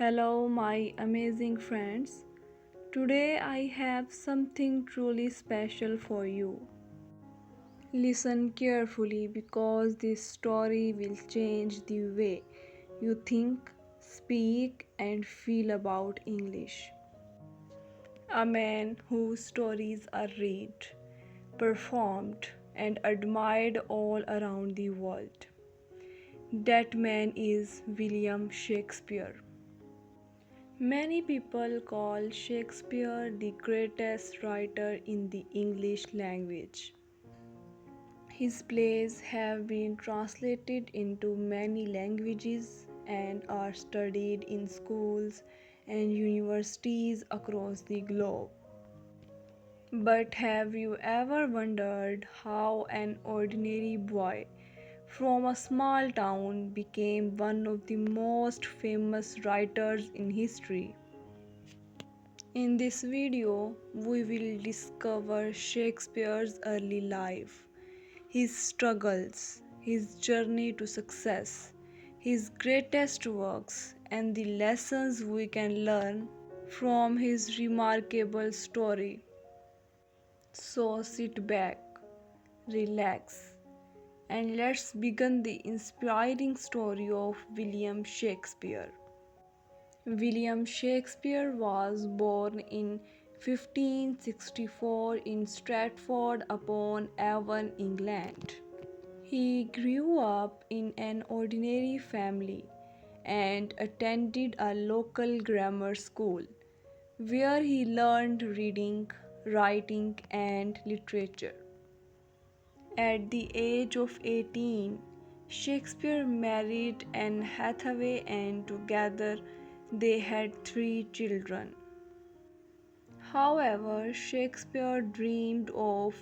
Hello, my amazing friends. Today I have something truly special for you. Listen carefully because this story will change the way you think, speak, and feel about English. A man whose stories are read, performed, and admired all around the world. That man is William Shakespeare. Many people call Shakespeare the greatest writer in the English language. His plays have been translated into many languages and are studied in schools and universities across the globe. But have you ever wondered how an ordinary boy from a small town became one of the most famous writers in history? In this video, we will discover Shakespeare's early life, his struggles, his journey to success, his greatest works, and the lessons we can learn from his remarkable story. So sit back, relax, and let's begin the inspiring story of William Shakespeare. William Shakespeare was born in 1564 in Stratford upon Avon, England. He grew up in an ordinary family and attended a local grammar school where he learned reading, writing, and literature. At the age of 18, Shakespeare married Anne Hathaway and together they had three children. However, Shakespeare dreamed of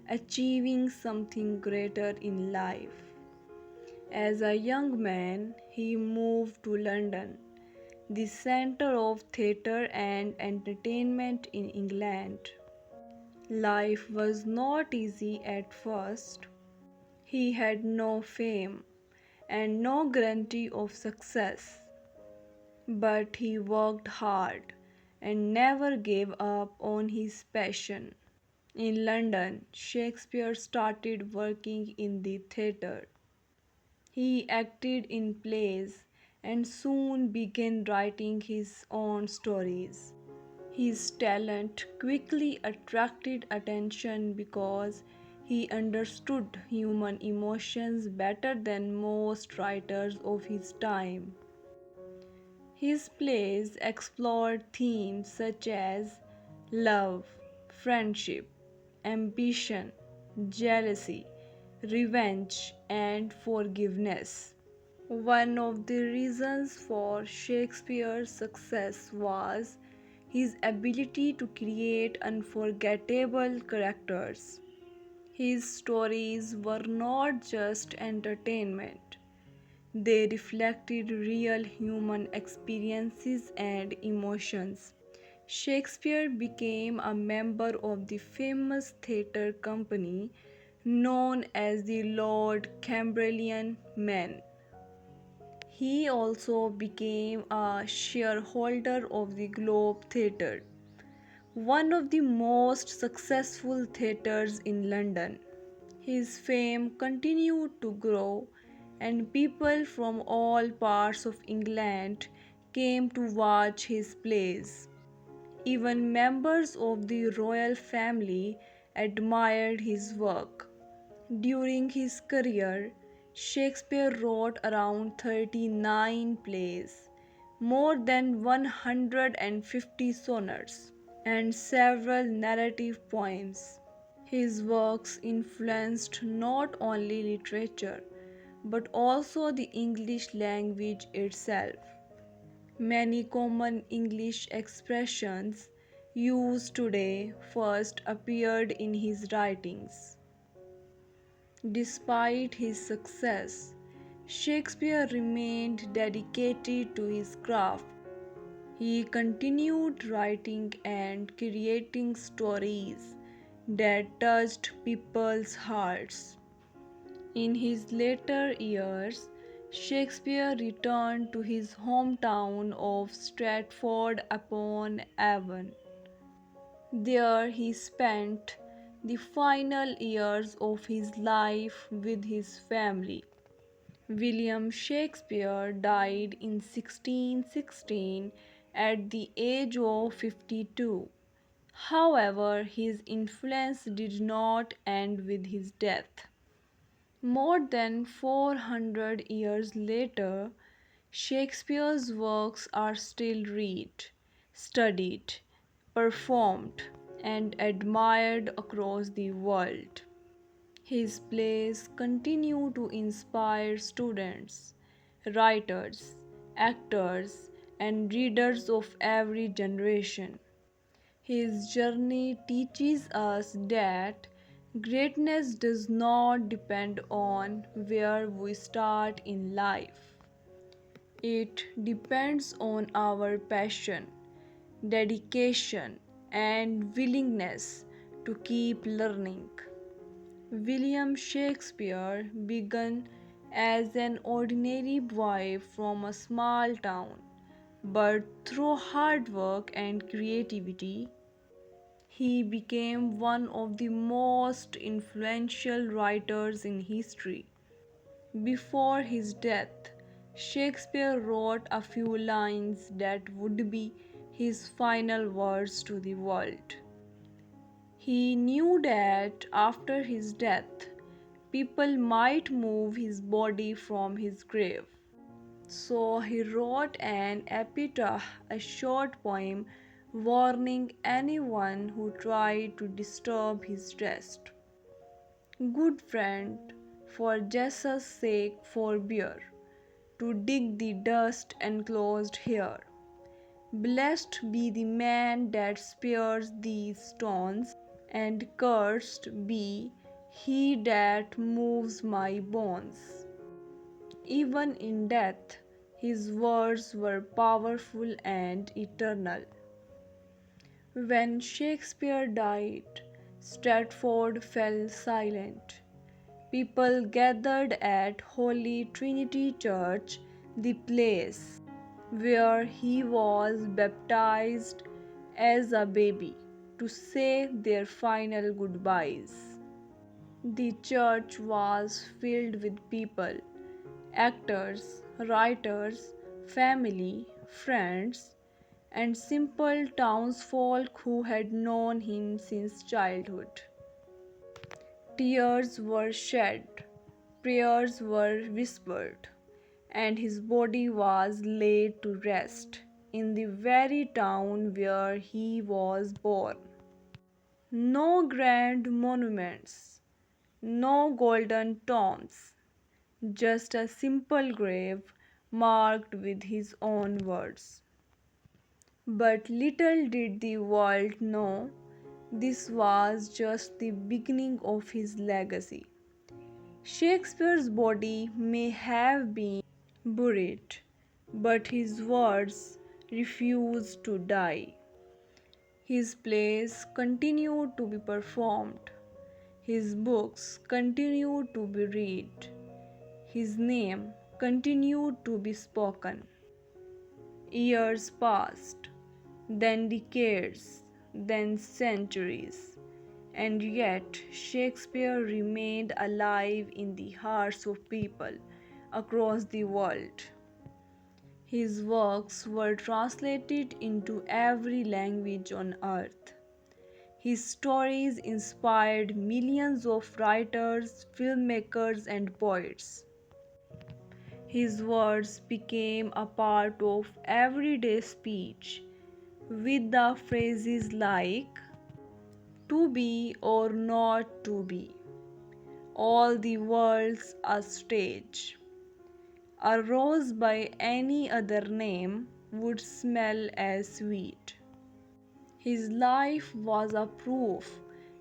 achieving something greater in life. As a young man, he moved to London, the center of theatre and entertainment in England. Life was not easy at first. He had no fame and no guarantee of success. But he worked hard and never gave up on his passion. In London, Shakespeare started working in the theatre. He acted in plays and soon began writing his own stories. His talent quickly attracted attention because he understood human emotions better than most writers of his time. His plays explored themes such as love, friendship, ambition, jealousy, revenge, and forgiveness. One of the reasons for Shakespeare's success was his ability to create unforgettable characters. His stories were not just entertainment, they reflected real human experiences and emotions. Shakespeare became a member of the famous theatre company known as the Lord Chamberlain Men. He also became a shareholder of the Globe Theatre, one of the most successful theatres in London. His fame continued to grow, and people from all parts of England came to watch his plays. Even members of the royal family admired his work. During his career, Shakespeare wrote around 39 plays, more than 150 sonnets, and several narrative poems. His works influenced not only literature but also the English language itself. Many common English expressions used today first appeared in his writings. Despite his success, Shakespeare remained dedicated to his craft. He continued writing and creating stories that touched people's hearts. In his later years, Shakespeare returned to his hometown of Stratford-upon-Avon. There he spent the final years of his life with his family. William Shakespeare died in 1616 at the age of 52. However, his influence did not end with his death. More than 400 years later, Shakespeare's works are still read, studied, performed, and admired across the world. His plays continue to inspire students, writers, actors, and readers of every generation. His journey teaches us that greatness does not depend on where we start in life. It depends on our passion, dedication, and willingness to keep learning. William Shakespeare began as an ordinary boy from a small town, but through hard work and creativity, he became one of the most influential writers in history. Before his death, Shakespeare wrote a few lines that would be his final words to the world. He knew that after his death, people might move his body from his grave. So he wrote an epitaph, a short poem warning anyone who tried to disturb his rest. Good friend, for Jesus' sake forbear to dig the dust enclosed here. Blessed be the man that spares these stones, and cursed be he that moves my bones. Even in death, his words were powerful and eternal. When Shakespeare died, Stratford fell silent. People gathered at Holy Trinity Church, the place where he was baptized as a baby, to say their final goodbyes. The church was filled with people, actors, writers, family, friends, and simple townsfolk who had known him since childhood. Tears were shed, prayers were whispered, and his body was laid to rest in the very town where he was born. No grand monuments, no golden tombs, just a simple grave marked with his own words. But little did the world know this was just the beginning of his legacy. Shakespeare's body may have been buried, but his words refused to die. His plays continued to be performed, his books continued to be read, his name continued to be spoken. Years passed, then decades, then centuries, and yet Shakespeare remained alive in the hearts of people across the world. His works were translated into every language on earth. His stories inspired millions of writers, filmmakers, and poets. His words became a part of everyday speech, with the phrases like to be or not to be, all the world's a stage. A rose by any other name would smell as sweet. His life was a proof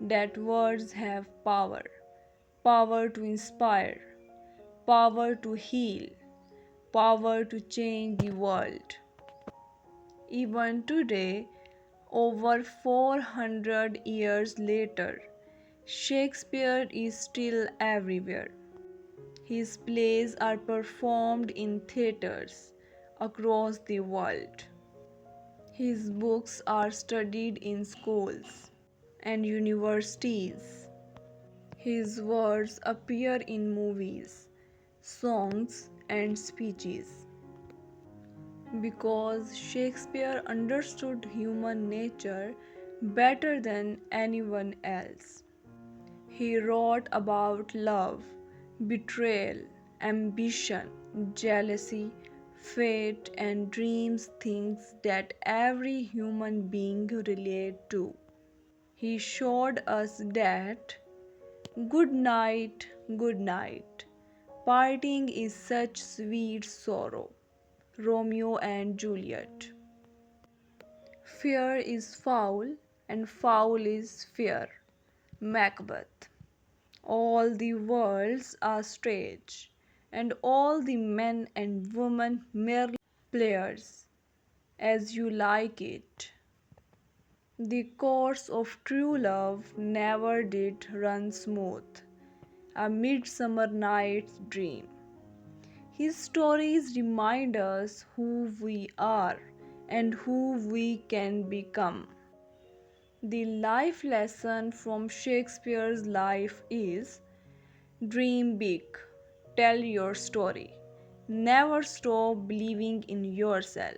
that words have power, power to inspire, power to heal, power to change the world. Even today, over 400 years later, Shakespeare is still everywhere. His plays are performed in theaters across the world. His books are studied in schools and universities. His words appear in movies, songs, and speeches. Because Shakespeare understood human nature better than anyone else. He wrote about love, betrayal, ambition, jealousy, fate, and dreams, things that every human being relate to. He showed us that good night, parting is such sweet sorrow. Romeo and Juliet. Fear is foul, and foul is fear. Macbeth. All the worlds are stage, and all the men and women merely players, as you like it. The course of true love never did run smooth. A Midsummer Night's Dream. His stories remind us who we are and who we can become. The life lesson from Shakespeare's life is dream big, tell your story, never stop believing in yourself.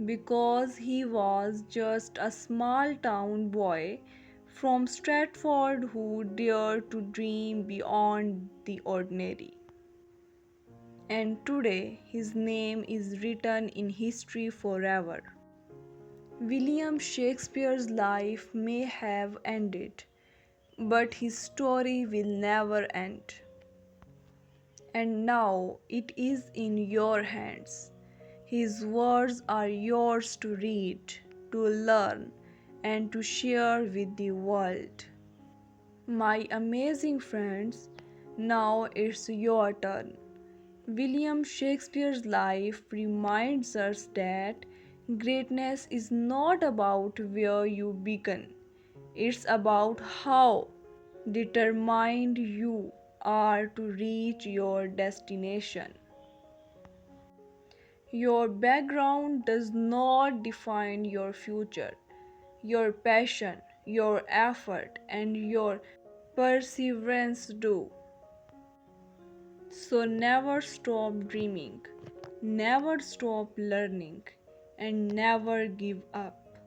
Because he was just a small town boy from Stratford who dared to dream beyond the ordinary. And today his name is written in history forever. William Shakespeare's life may have ended, but his story will never end. And now it is in your hands. His words are yours to read, to learn, and to share with the world. My amazing friends, now it's your turn. William Shakespeare's life reminds us that greatness is not about where you begin, it's about how determined you are to reach your destination. Your background does not define your future. Your passion, your effort, and your perseverance do. So never stop dreaming, never stop learning, and never give up.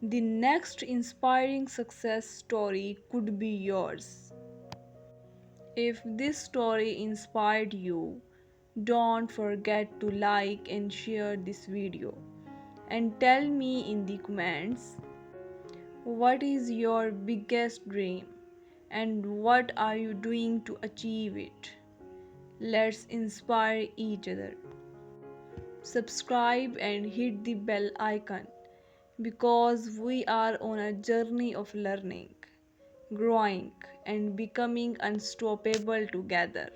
The next inspiring success story could be yours. If this story inspired you, don't forget to like and share this video. And tell me in the comments, what is your biggest dream and what are you doing to achieve it? Let's inspire each other. Subscribe and hit the bell icon because we are on a journey of learning, growing, and becoming unstoppable together.